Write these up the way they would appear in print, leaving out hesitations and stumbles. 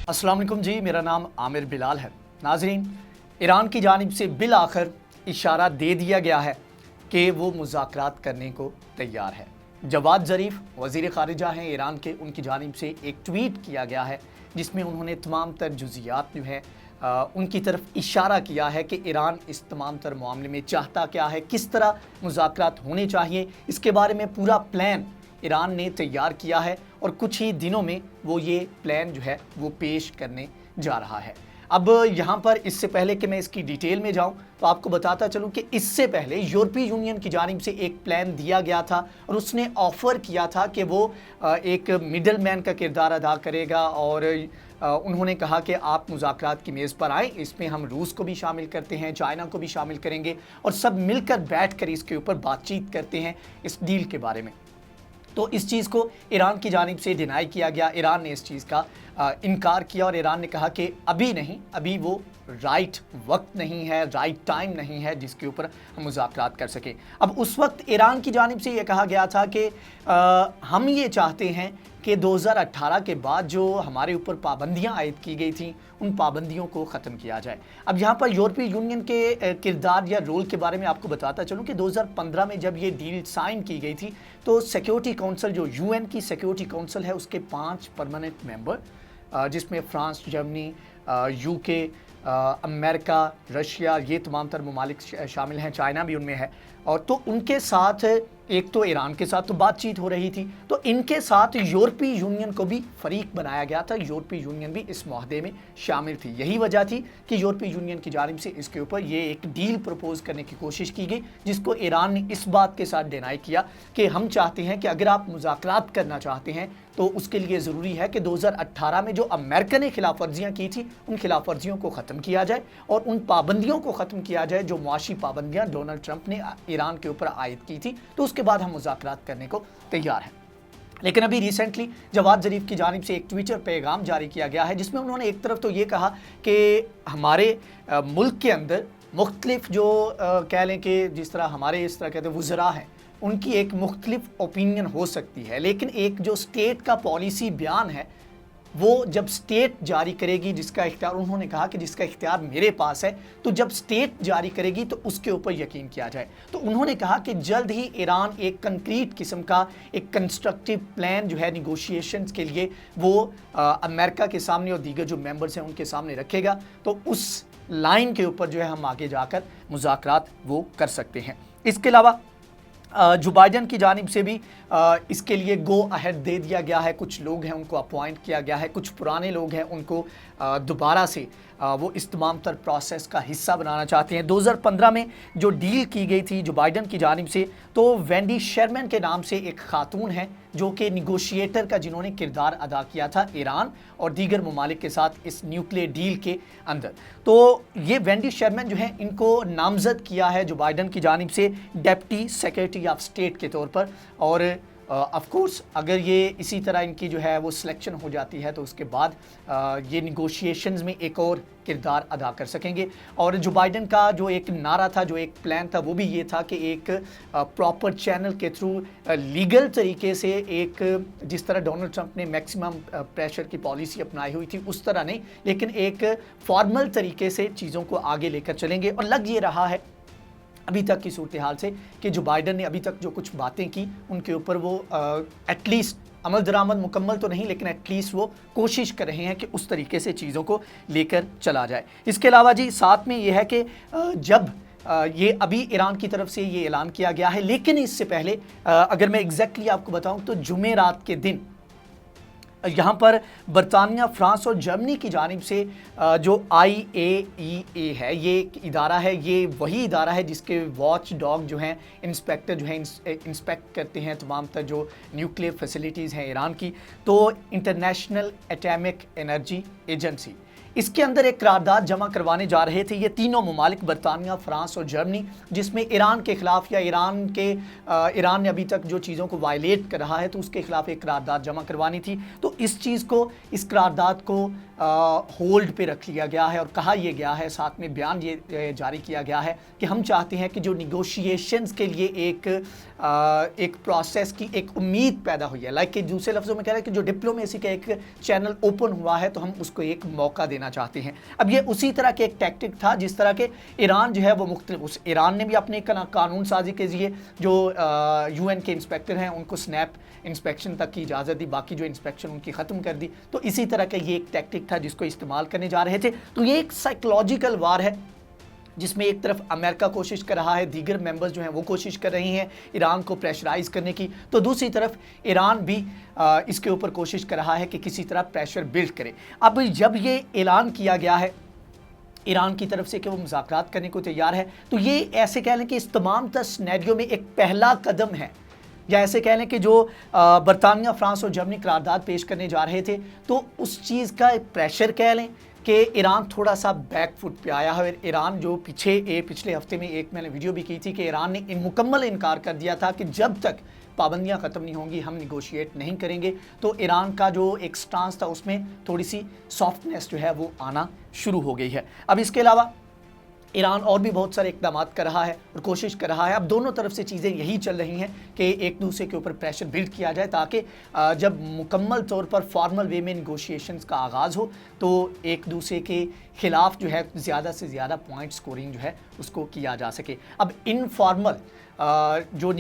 अस्सलाम वालेकुम जी, मेरा नाम आमिर बिलाल है। नाजरीन, ईरान की जानिब से बिल आखिर इशारा दे दिया गया है कि वो मुज़ाकरात करने को तैयार है। जवाद ज़रीफ़ वज़ीर ख़ारिजा हैं ईरान के, उनकी जानिब से एक ट्वीट किया गया है जिसमें उन्होंने तमाम तर जुज़ियात जो है उनकी तरफ इशारा किया है कि ईरान इस तमाम तर मामले में चाहता क्या है, किस तरह मुज़ाकरात होने चाहिए, इसके बारे में पूरा प्लान ईरान ने तैयार किया है और कुछ ही दिनों में वो ये प्लान जो है वो पेश करने जा रहा है। अब यहाँ पर इससे पहले कि मैं इसकी डिटेल में जाऊँ तो आपको बताता चलूँ कि इससे पहले यूरोपीय यूनियन की जानिब से एक प्लान दिया गया था और उसने ऑफ़र किया था कि वो एक मिडल मैन का किरदार अदा करेगा और उन्होंने कहा कि आप मुज़ाकरात की मेज़ पर आएँ, इसमें हम रूस को भी शामिल करते हैं, चाइना को भी शामिल करेंगे और सब मिलकर बैठकर इसके ऊपर बातचीत करते हैं इस डील के बारे में। तो इस चीज़ को ईरान की जानिब से डिनाई किया गया, ईरान ने इस चीज़ का इनकार किया और ईरान ने कहा कि अभी नहीं, अभी वो राइट वक्त नहीं है, राइट टाइम नहीं है जिसके ऊपर हम मुज़ाकरात कर सकें। अब उस वक्त ईरान की जानिब से ये कहा गया था कि हम ये चाहते हैं कि 2018 के बाद जो हमारे ऊपर पाबंदियां आयद की गई थी उन पाबंदियों को ख़त्म किया जाए। अब यहाँ पर यूरोपीय यूनियन के किरदार या रोल के बारे में आपको बताता चलूँ कि 2015 में जब ये डील साइन की गई थी तो सिक्योरिटी काउंसिल, जो यूएन की सिक्योरिटी काउंसिल है, उसके 5 परमानेंट मेंबर जिसमें France, Germany, UK, America, Russia, ये तमाम तर ममालिक शामिल हैं, चाइना भी उनमें है। और तो उनके साथ एक तो ईरान के साथ तो बातचीत हो रही थी, तो इनके साथ यूरोपीय यूनियन को भी फरीक बनाया गया था, यूरोपीय यूनियन भी इस मुआहदे में शामिल थी। यही वजह थी कि यूरोपीय यूनियन की जानिब से इसके ऊपर ये एक डील प्रपोज करने की कोशिश की गई, जिसको ईरान ने इस बात के साथ डिनाई किया कि हम चाहते हैं कि अगर आप मुज़ाकरात करना चाहते हैं तो उसके लिए ज़रूरी है कि 2018 में जो अमेरिका ने खिलाफ वर्जियाँ की थी उन खिलाफ वर्जियों को ख़त्म किया जाए और उन पाबंदियों को ख़त्म किया जाए जो मुआशी पाबंदियाँ डोनाल्ड ट्रंप ने ईरान के ऊपर आयद की थी, तो उसके बाद हम मुज़ाकरात करने को तैयार हैं। लेकिन अभी रिसेंटली जवाद ज़रीफ़ की जानिब से एक ट्विटर पैगाम जारी किया गया है जिसमें उन्होंने एक तरफ तो ये कहा कि हमारे मुल्क के अंदर मुख्तलिफ जो कह लें कि जिस तरह हमारे इस तरह कहते हैं वुज़रा हैं, उनकी एक मुख्तलिफ ओपिनियन हो सकती है, लेकिन एक जो स्टेट का पॉलिसी बयान है वो जब स्टेट जारी करेगी, जिसका इख्तियार, उन्होंने कहा कि जिसका इख्तियार मेरे पास है, तो जब स्टेट जारी करेगी तो उसके ऊपर यकीन किया जाए। तो उन्होंने कहा कि जल्द ही ईरान एक कंक्रीट किस्म का एक कंस्ट्रक्टिव प्लान जो है निगोशिएशंस के लिए वो अमेरिका के सामने और दीगर जो मेंबर्स हैं उनके सामने रखेगा, तो उस लाइन के ऊपर जो है हम आगे जाकर मुज़ाकरात वो कर सकते हैं। इसके अलावा जो बाइडन की जानिब से भी इसके लिए गो अहेड दे दिया गया है। कुछ लोग हैं उनको अपॉइंट किया गया है, कुछ पुराने लोग हैं उनको दोबारा से वो इस तमाम तर प्रोसेस का हिस्सा बनाना चाहते हैं। 2015 में जो डील की गई थी जो बाइडन की जानिब से, तो वेंडी शेरमैन के नाम से एक खातून है जो कि निगोशिएटर का जिन्होंने किरदार अदा किया था ईरान और दीगर ममालिक के साथ इस न्यूक्लियर डील के अंदर। तो ये वेंडी शेरमैन जो है इनको नामजद किया है जो बाइडन की जानिब से डेप्टी सेक्रेटरी ऑफ स्टेट के तौर पर। और ऑफ कोर्स अगर ये इसी तरह इनकी जो है वो सिलेक्शन हो जाती है तो उसके बाद ये निगोशिएशंस में एक और किरदार अदा कर सकेंगे। और जो बाइडन का जो एक नारा था, जो एक प्लान था, वो भी ये था कि एक प्रॉपर चैनल के थ्रू लीगल तरीके से एक, जिस तरह डोनाल्ड ट्रंप ने मैक्सिमम प्रेशर की पॉलिसी अपनाई हुई थी उस तरह नहीं, लेकिन एक फॉर्मल तरीके से चीज़ों को आगे लेकर चलेंगे। और लग ये रहा है अभी तक की सूरत हाल से कि जो बाइडन ने अभी तक जो कुछ बातें की उनके ऊपर वो एटलीस्ट अमल दरामद मुकम्मल तो नहीं, लेकिन एटलीस्ट वो कोशिश कर रहे हैं कि उस तरीके से चीज़ों को लेकर चला जाए। इसके अलावा जी साथ में ये है कि जब ये अभी ईरान की तरफ से ये ऐलान किया गया है, लेकिन इससे पहले अगर मैं एग्जैक्टली आपको बताऊं तो जुमेरात के दिन यहाँ पर बरतानिया, फ्रांस और जर्मनी की जानिब से जो IAEA है, ये एक इदारा है, ये वही इदारा है जिसके वॉच डॉग जो हैं, इंस्पेक्टर जो हैं, इंस्पेक्ट करते हैं तमाम तर जो न्यूक्लियर फैसिलिटीज़ हैं ईरान की। तो इंटरनेशनल एटॉमिक एनर्जी एजेंसी इसके अंदर एक करारदाद जमा करवाने जा रहे थे ये तीनों ममालिक, बरतानिया, फ्रांस और जर्मनी, जिसमें ईरान के ख़िलाफ़ या ईरान ने अभी तक जो चीज़ों को वायलेट कर रहा है तो उसके ख़िलाफ़ एक करारदाद जमा करवानी थी। तो इस करारदाद को होल्ड पे रख लिया गया है और कहा यह गया है, साथ में बयान ये जारी किया गया है कि हम चाहते हैं कि जो निगोशिएशंस के लिए एक प्रोसेस की एक उम्मीद पैदा हुई है, लाइक कि दूसरे लफ्ज़ों में कह रहे हैं कि जो डिप्लोमेसी का एक चैनल ओपन हुआ है तो हम उसको एक मौका देना चाहते हैं। अब ये उसी तरह के एक टैक्टिक था जिस तरह के ईरान जो है वो मुख्तलिफ, उस ईरान ने भी अपने कानून साजी के लिए जो UN के इंस्पेक्टर हैं उनको स्नैप इंस्पेक्शन तक की इजाज़त दी, बाकी जो इंस्पेक्शन उनकी ख़त्म कर दी। तो इसी तरह का ये एक टैक्टिक था जिसको इस्तेमाल करने जा रहे थे। तो ये एक साइकोलॉजिकल वार है जिसमें एक तरफ अमेरिका कोशिश कर रहा है, दीगर मेंबर्स जो हैं वो कोशिश कर रही हैं ईरान को प्रेशराइज़ करने की, तो दूसरी तरफ ईरान भी इसके ऊपर कोशिश कर रहा है कि किसी तरह प्रेशर बिल्ड करे। अब जब ये ऐलान किया गया है ईरान की तरफ से कि वो मुज़ाकरात करने को तैयार है, तो ये ऐसे कह लें कि इस तमाम तर सिनेरियो में एक पहला कदम है, या ऐसे कह लें कि जो बरतानिया, फ्रांस और जर्मनी करारदाद पेश करने जा रहे थे तो उस चीज़ का प्रेशर कह लें कि ईरान थोड़ा सा बैकफुट पे आया है। ईरान जो पिछले हफ्ते में एक मैंने वीडियो भी की थी कि ईरान ने मुकम्मल इनकार कर दिया था कि जब तक पाबंदियां ख़त्म नहीं होंगी हम निगोशिएट नहीं करेंगे। तो ईरान का जो एक स्टांस था उसमें थोड़ी सी सॉफ्टनेस जो है वो आना शुरू हो गई है। अब इसके अलावा ईरान और भी बहुत सारे इक़दाम कर रहा है और कोशिश कर रहा है। अब दोनों तरफ से चीज़ें यही चल रही हैं कि एक दूसरे के ऊपर प्रेशर बिल्ड किया जाए ताकि जब मुकम्मल तौर पर फॉर्मल वे में निगोशिएशंस का आगाज़ हो तो एक दूसरे के ख़िलाफ़ जो है ज़्यादा से ज़्यादा पॉइंट स्कोरिंग जो है उसको किया जा सके। अब इनफॉर्मल जो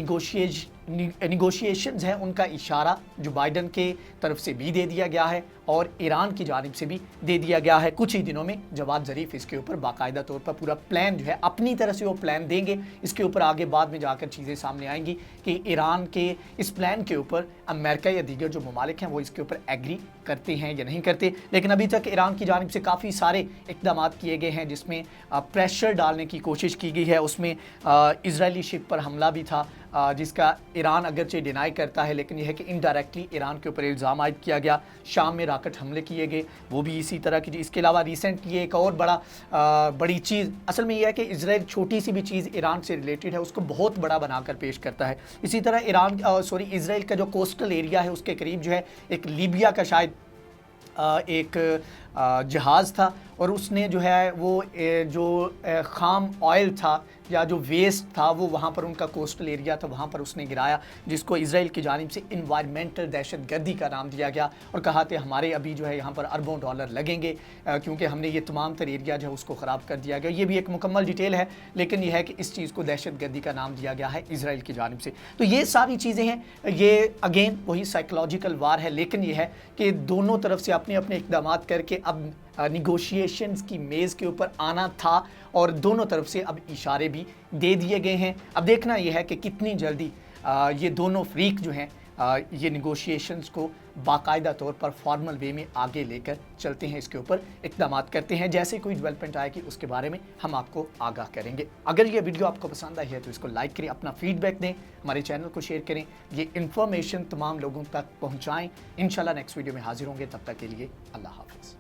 निगोशिएशंस हैं उनका इशारा जो बाइडन के तरफ से भी दे दिया गया है और ईरान की जानिब से भी दे दिया गया है। कुछ ही दिनों में जवाद ज़रीफ इसके ऊपर बाकायदा तौर पर पूरा प्लान जो है अपनी तरह से वो प्लान देंगे। इसके ऊपर आगे बाद में जाकर चीज़ें सामने आएंगी कि ईरान के इस प्लान के ऊपर अमेरिका या दीगर जो ममालिक हैं वो इसके ऊपर एग्री करते हैं या नहीं करते। लेकिन अभी तक ईरान की जानिब से काफ़ी सारे इक़दाम किए गए हैं जिसमें प्रेशर डालने की कोशिश की गई है। उसमें इजरायली शिप पर हमला भी था जिसका ईरान अगरचे डिनाई करता है, लेकिन यह है कि इनडायरेक्टली ईरान के ऊपर इल्ज़ाम आयद किया गया। शाम में रॉकेट हमले किए गए, वो भी इसी तरह की। इसके अलावा रिसेंटली एक और बड़ी चीज़, असल में यह है कि इजराइल छोटी सी भी चीज़ ईरान से रिलेटेड है उसको बहुत बड़ा बनाकर पेश करता है। इसी तरह इजराइल का जो कोस्टल एरिया है उसके करीब जो है एक लीबिया का शायद एक जहाज़ था और उसने जो है वो जो ख़ाम ऑयल था या जो वेस्ट था वो वहाँ पर उनका कोस्टल एरिया था वहाँ पर उसने गिराया, जिसको इजराइल की जानिब से इन्वायरमेंटल दहशतगर्दी का नाम दिया गया और कहा कि हमारे अभी जो है यहाँ पर अरबों डॉलर लगेंगे क्योंकि हमने ये तमाम तर एरिया जो है उसको ख़राब कर दिया गया। ये भी एक मुकम्मल डिटेल है, लेकिन यह है कि इस चीज़ को दहशतगर्दी का नाम दिया गया है इजराइल की जानिब से। तो ये सारी चीज़ें हैं, ये अगेन वही साइकोलॉजिकल वार है, लेकिन यह है कि दोनों तरफ से अपने अपने इक़दाम करके अब निगोशिएशंस की मेज़ के ऊपर आना था और दोनों तरफ से अब इशारे भी दे दिए गए हैं। अब देखना यह है कि कितनी जल्दी ये दोनों फ्रीक जो हैं ये निगोशिएशंस को बाकायदा तौर पर फॉर्मल वे में आगे लेकर चलते हैं, इसके ऊपर इक़दाम करते हैं। जैसे कोई डेवलपमेंट आएगी उसके बारे में हम आपको आगाह करेंगे। अगर ये वीडियो आपको पसंद आई है तो इसको लाइक करें, अपना फीडबैक दें, हमारे चैनल को शेयर करें, ये इन्फॉर्मेशन तमाम लोगों तक पहुँचाएँ। इंशाल्लाह नेक्स्ट वीडियो में हाजिर होंगे, तब तक के लिए अल्लाह हाफ़िज़।